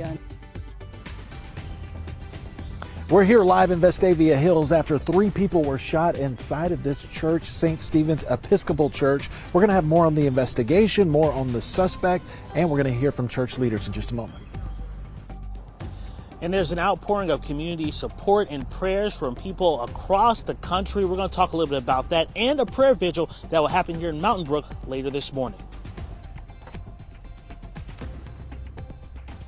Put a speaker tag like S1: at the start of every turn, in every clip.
S1: area.
S2: We're here live in Vestavia Hills after 3 people were shot inside of this church, St. Stephen's Episcopal Church. We're going to have more on the investigation, more on the suspect, and we're going to hear from church leaders in just a moment.
S3: And there's an outpouring of community support and prayers from people across the country. We're going to talk a little bit about that and a prayer vigil that will happen here in Mountain Brook later this morning.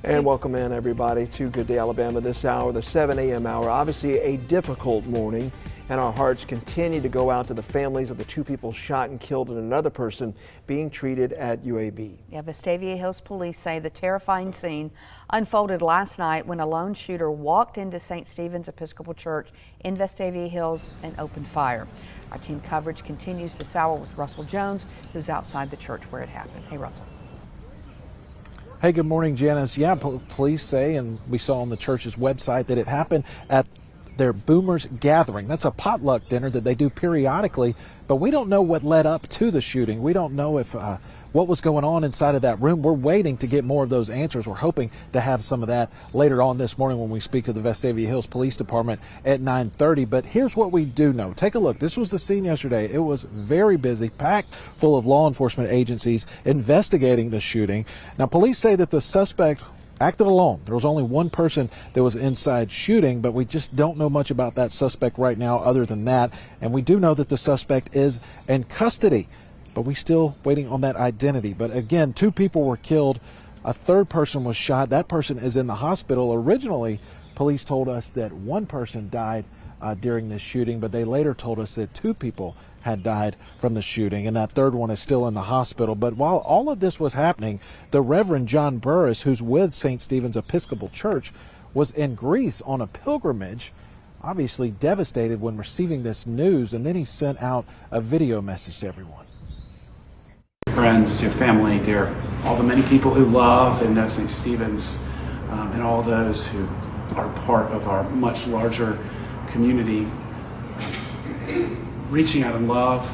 S4: And welcome in, everybody, to Good Day Alabama this hour, the 7 a.m. hour. Obviously a difficult morning, and our hearts continue to go out to the families of the 2 people shot and killed and another person being treated at UAB.
S5: Yeah, Vestavia Hills police say the terrifying scene unfolded last night when a lone shooter walked into St. Stephen's Episcopal Church in Vestavia Hills and opened fire. Our team coverage continues this hour with Russell Jones, who's outside the church where it happened. Hey, Russell.
S2: Hey, good morning, Janice. Yeah, police say, and we saw on the church's website, that it happened at their Boomers Gathering. That's a potluck dinner that they do periodically, but we don't know what led up to the shooting. We don't know if what was going on inside of that room. We're waiting to get more of those answers. We're hoping to have some of that later on this morning when we speak to the Vestavia Hills Police Department at 9:30. But here's what we do know. Take a look. This was the scene yesterday. It was very busy, packed full of law enforcement agencies investigating the shooting. Now, police say that the suspect acted alone. There was only one person that was inside shooting, but we just don't know much about that suspect right now other than that. And we do know that the suspect is in custody, but we still waiting on that identity. But again, 2 people were killed. A 3rd person was shot. That person is in the hospital. Originally, police told us that 1 person died during this shooting, but they later told us that 2 people had died from the shooting, and that 3rd one is still in the hospital. But while all of this was happening, the Reverend John Burris, who's with St. Stephen's Episcopal Church, was in Greece on a pilgrimage, obviously devastated when receiving this news, and then he sent out a video message to everyone.
S6: Friends, to family, to all the many people who love and know St. Stephen's, and all those who are part of our much larger community, reaching out in love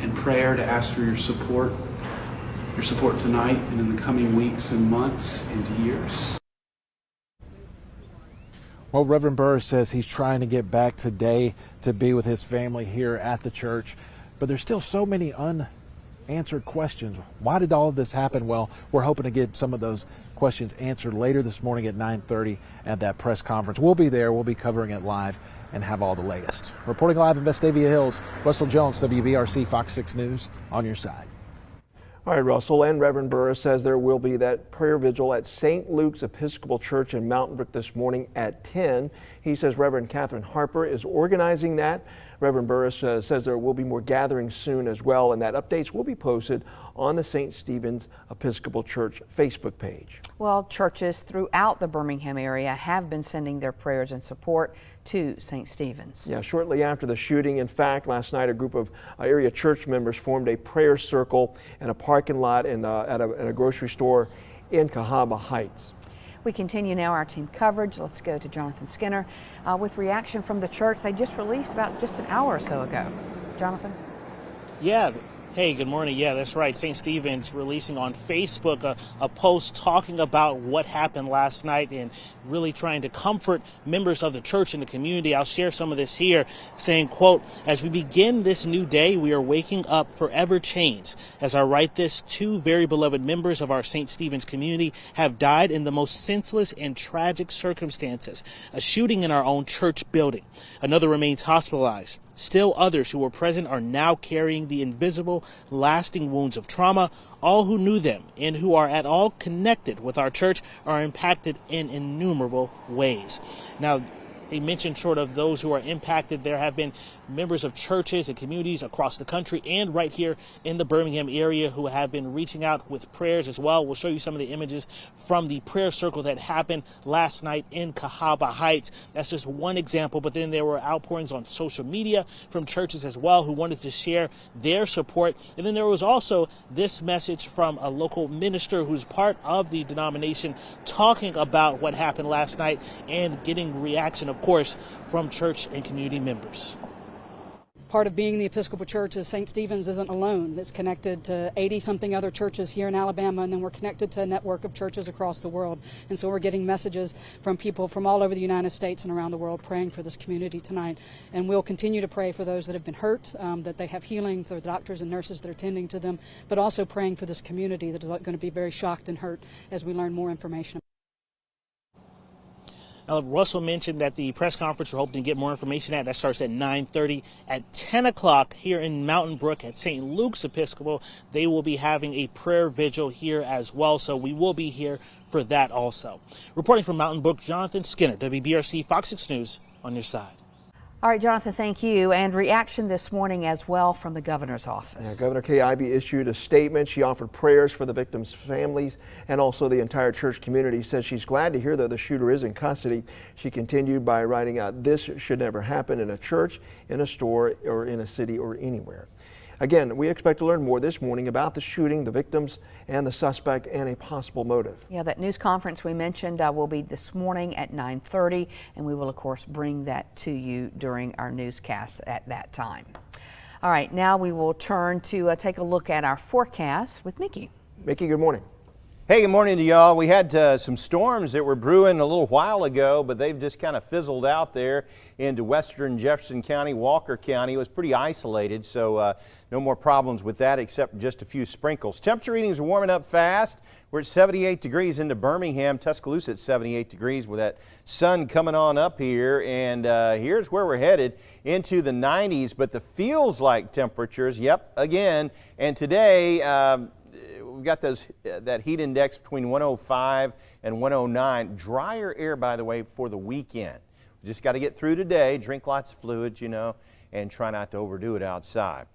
S6: and prayer to ask for your support tonight and in the coming weeks and months and years.
S2: Well, Reverend Burris says he's trying to get back today to be with his family here at the church, but there's still so many unanswered questions. Why did all of this happen? Well, we're hoping to get some of those questions answered later this morning at 9:30 at that press conference. We'll be there. We'll be covering it live and have all the latest. Reporting live in Vestavia Hills, Russell Jones, WBRC Fox 6 News, on your side.
S4: All right, Russell, and Reverend Burris says there will be that prayer vigil at St. Luke's Episcopal Church in Mountain Brook this morning at 10. He says Reverend Catherine Harper is organizing that. Reverend Burris says there will be more gatherings soon as well, and that updates will be posted on the St. Stephen's Episcopal Church Facebook page.
S5: Well, churches throughout the Birmingham area have been sending their prayers and support to St. Stephen's.
S4: Yeah, shortly after the shooting, in fact, last night a group of area church members formed a prayer circle in a parking lot at a grocery store in Cahaba Heights.
S5: We continue now our team coverage. Let's go to Jonathan Skinner with reaction from the church they just released about just an hour or so ago. Jonathan?
S3: Yeah. Hey, good morning. Yeah, that's right. St. Stephen's releasing on Facebook a post talking about what happened last night and really trying to comfort members of the church and the community. I'll share some of this here, saying, quote, "As we begin this new day, we are waking up forever changed. As I write this, 2 very beloved members of our St. Stephen's community have died in the most senseless and tragic circumstances. A shooting in our own church building. Another remains hospitalized. Still others who were present are now carrying the invisible, lasting wounds of trauma. All who knew them and who are at all connected with our church are impacted in innumerable ways." Now, they mentioned sort of those who are impacted. There have been members of churches and communities across the country and right here in the Birmingham area who have been reaching out with prayers as well. We'll show you some of the images from the prayer circle that happened last night in Cahaba Heights. That's just one example, but then there were outpourings on social media from churches as well who wanted to share their support. And then there was also this message from a local minister who's part of the denomination talking about what happened last night and getting reaction, of course, from church and community members.
S1: part of being the Episcopal Church is St. Stephen's isn't alone. It's connected to 80-something other churches here in Alabama, and then we're connected to a network of churches across the world. And so we're getting messages from people from all over the United States and around the world praying for this community tonight. And we'll continue to pray for those that have been hurt, that they have healing, for the doctors and nurses that are tending to them, but also praying for this community that is going to be very shocked and hurt as we learn more information.
S3: Now, Russell mentioned that the press conference we're hoping to get more information at, that starts at 9:30. At 10 o'clock here in Mountain Brook at St. Luke's Episcopal, they will be having a prayer vigil here as well, so we will be here for that also. Reporting from Mountain Brook, Jonathan Skinner, WBRC Fox 6 News, on your side.
S5: All right, Jonathan, thank you. And reaction this morning as well from the governor's office.
S4: Yeah, Governor Kay Ivey issued a statement. She offered prayers for the victims' families and also the entire church community. Says she's glad to hear that the shooter is in custody. She continued by writing out, "This should never happen in a church, in a store, or in a city, or anywhere." Again, we expect to learn more this morning about the shooting, the victims, and the suspect, and a possible motive.
S5: Yeah, that news conference we mentioned will be this morning at 9:30, and we will, of course, bring that to you during our newscast at that time. All right, now we will turn to take a look at our forecast with Mickey.
S4: Mickey, good morning.
S7: Hey, good morning to y'all. We had some storms that were brewing a little while ago, but they've just kind of fizzled out there into western Jefferson County, Walker County. It was pretty isolated, so no more problems with that except just a few sprinkles. Temperature readings are warming up fast. We're at 78 degrees into Birmingham, Tuscaloosa at 78 degrees with that sun coming on up here. And here's where we're headed, into the 90s, but the feels like temperatures, yep, again. And today, we've got that heat index between 105 and 109. Drier air, by the way, for the weekend. We just got to get through today, drink lots of fluids, and try not to overdo it outside.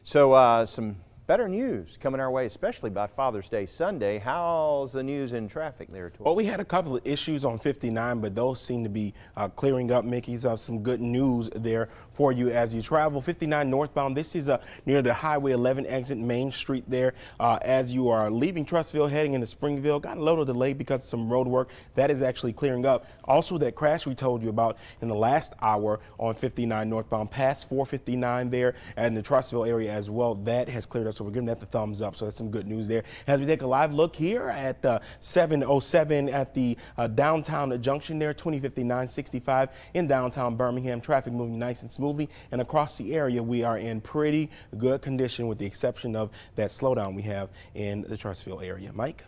S7: So some better news coming our way, especially by Father's Day Sunday. How's the news in traffic there, Tori?
S8: Well, we had a couple of issues on 59, but those seem to be clearing up. Mickey's some good news there for you as you travel. 59 northbound, this is near the Highway 11 exit, Main Street there. As you are leaving Trussville, heading into Springville, got a little delay because of some road work. That is actually clearing up. Also, that crash we told you about in the last hour on 59 northbound, past 459 there and the Trussville area as well, that has cleared up. So we're giving that the thumbs up. So that's some good news there. As we take a live look here at 707 at the downtown junction there, 2059-65 in downtown Birmingham. Traffic moving nice and smoothly. And across the area, we are in pretty good condition with the exception of that slowdown we have in the Trussville area. Mike?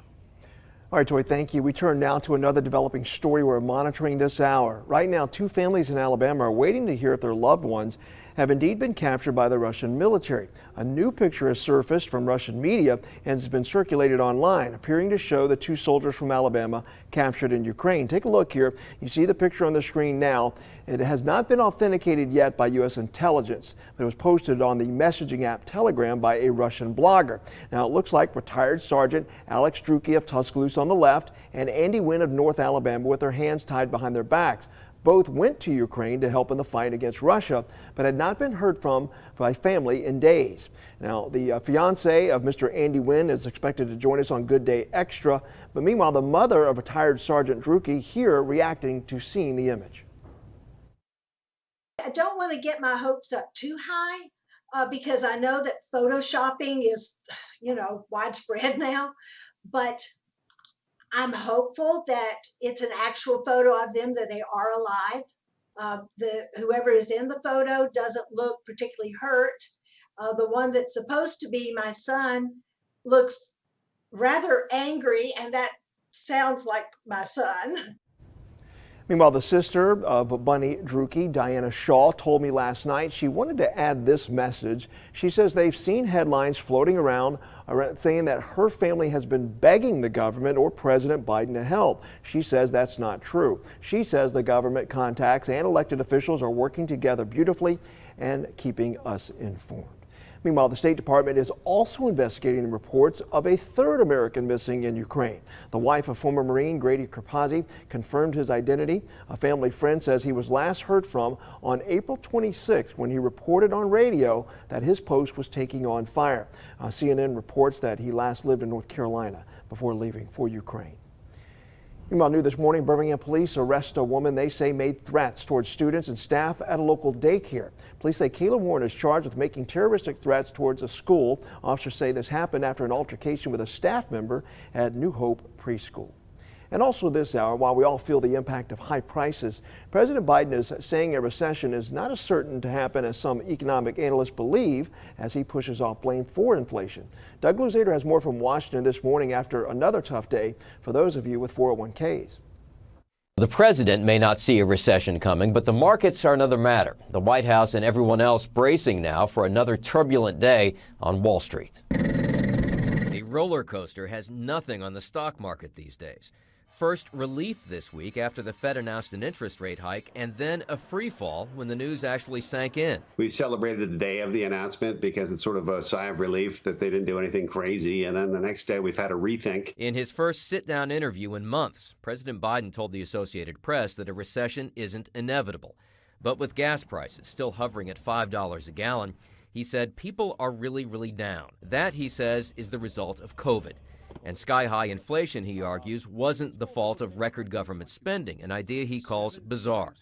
S4: All right, Toy, thank you. We turn now to another developing story we're monitoring this hour. Right now, 2 families in Alabama are waiting to hear if their loved ones have indeed been captured by the Russian military. A new picture has surfaced from Russian media and has been circulated online, appearing to show the 2 soldiers from Alabama captured in Ukraine. Take a look here. You see the picture on the screen now. It has not been authenticated yet by U.S. intelligence, but it was posted on the messaging app Telegram by a Russian blogger. Now, it looks like retired Sergeant Alex Druki of Tuscaloosa on the left and Andy Wynn of North Alabama with their hands tied behind their backs. Both went to Ukraine to help in the fight against Russia, but had not been heard from by family in days. Now, the fiance of Mr. Andy Wynn is expected to join us on Good Day Extra, but meanwhile, the mother of retired Sergeant Druki here reacting to seeing the image.
S9: I don't want to get my hopes up too high because I know that photoshopping is, widespread now, but I'm hopeful that it's an actual photo of them, that they are alive. Whoever is in the photo doesn't look particularly hurt. The one that's supposed to be my son looks rather angry, and that sounds like my son.
S4: Meanwhile, the sister of Bunny Druki, Diana Shaw, told me last night she wanted to add this message. She says they've seen headlines floating around saying that her family has been begging the government or President Biden to help. She says that's not true. She says the government contacts and elected officials are working together beautifully and keeping us informed. Meanwhile, the State Department is also investigating the reports of a 3rd American missing in Ukraine. The wife of former Marine Grady Karpazzi confirmed his identity. A family friend says he was last heard from on April 26th when he reported on radio that his post was taking on fire. CNN reports that he last lived in North Carolina before leaving for Ukraine. Meanwhile, new this morning, Birmingham police arrest a woman they say made threats towards students and staff at a local daycare. Police say Kayla Warren is charged with making terroristic threats towards a school. Officers say this happened after an altercation with a staff member at New Hope Preschool. And also this hour, while we all feel the impact of high prices, President Biden is saying a recession is not as certain to happen as some economic analysts believe as he pushes off blame for inflation. Doug Luzader has more from Washington this morning after another tough day for those of you with 401ks.
S10: The president may not see a recession coming, but the markets are another matter. The White House and everyone else bracing now for another turbulent day on Wall Street. A roller coaster has nothing on the stock market these days. First, relief this week after the Fed announced an interest rate hike, and then a free fall when the news actually sank in.
S11: We celebrated the day of the announcement because it's sort of a sigh of relief that they didn't do anything crazy, and then the next day we've had a rethink.
S10: In his first sit-down interview in months, President Biden told the Associated Press that a recession isn't inevitable. But with gas prices still hovering at $5 a gallon, he said people are really down. That, he says, is the result of COVID. And sky-high inflation, he argues, wasn't the fault of record government spending, an idea he calls bizarre.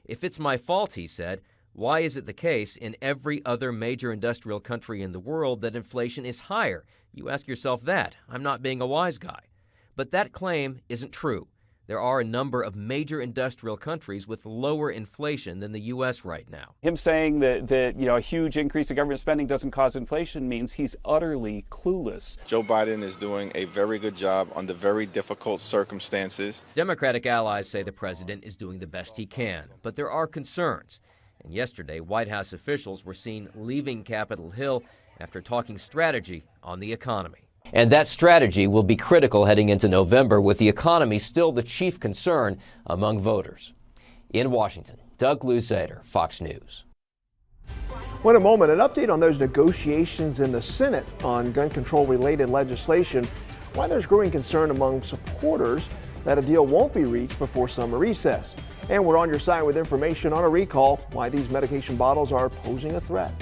S10: If it's my fault, he said, why is it the case in every other major industrial country in the world that inflation is higher? You ask yourself that. I'm not being a wise guy. But that claim isn't true. There are a number of major industrial countries with lower inflation than the U.S. right now.
S12: Him saying that a huge increase in government spending doesn't cause inflation means he's utterly clueless.
S13: Joe Biden is doing a very good job under very difficult circumstances.
S10: Democratic allies say the president is doing the best he can, but there are concerns. And yesterday, White House officials were seen leaving Capitol Hill after talking strategy on the economy. And that strategy will be critical heading into November, with the economy still the chief concern among voters. In Washington, Doug Luzader, Fox News.
S4: Well, in a moment, an update on those negotiations in the Senate on gun control-related legislation, why there's growing concern among supporters that a deal won't be reached before summer recess. And we're on your side with information on a recall, why these medication bottles are posing a threat.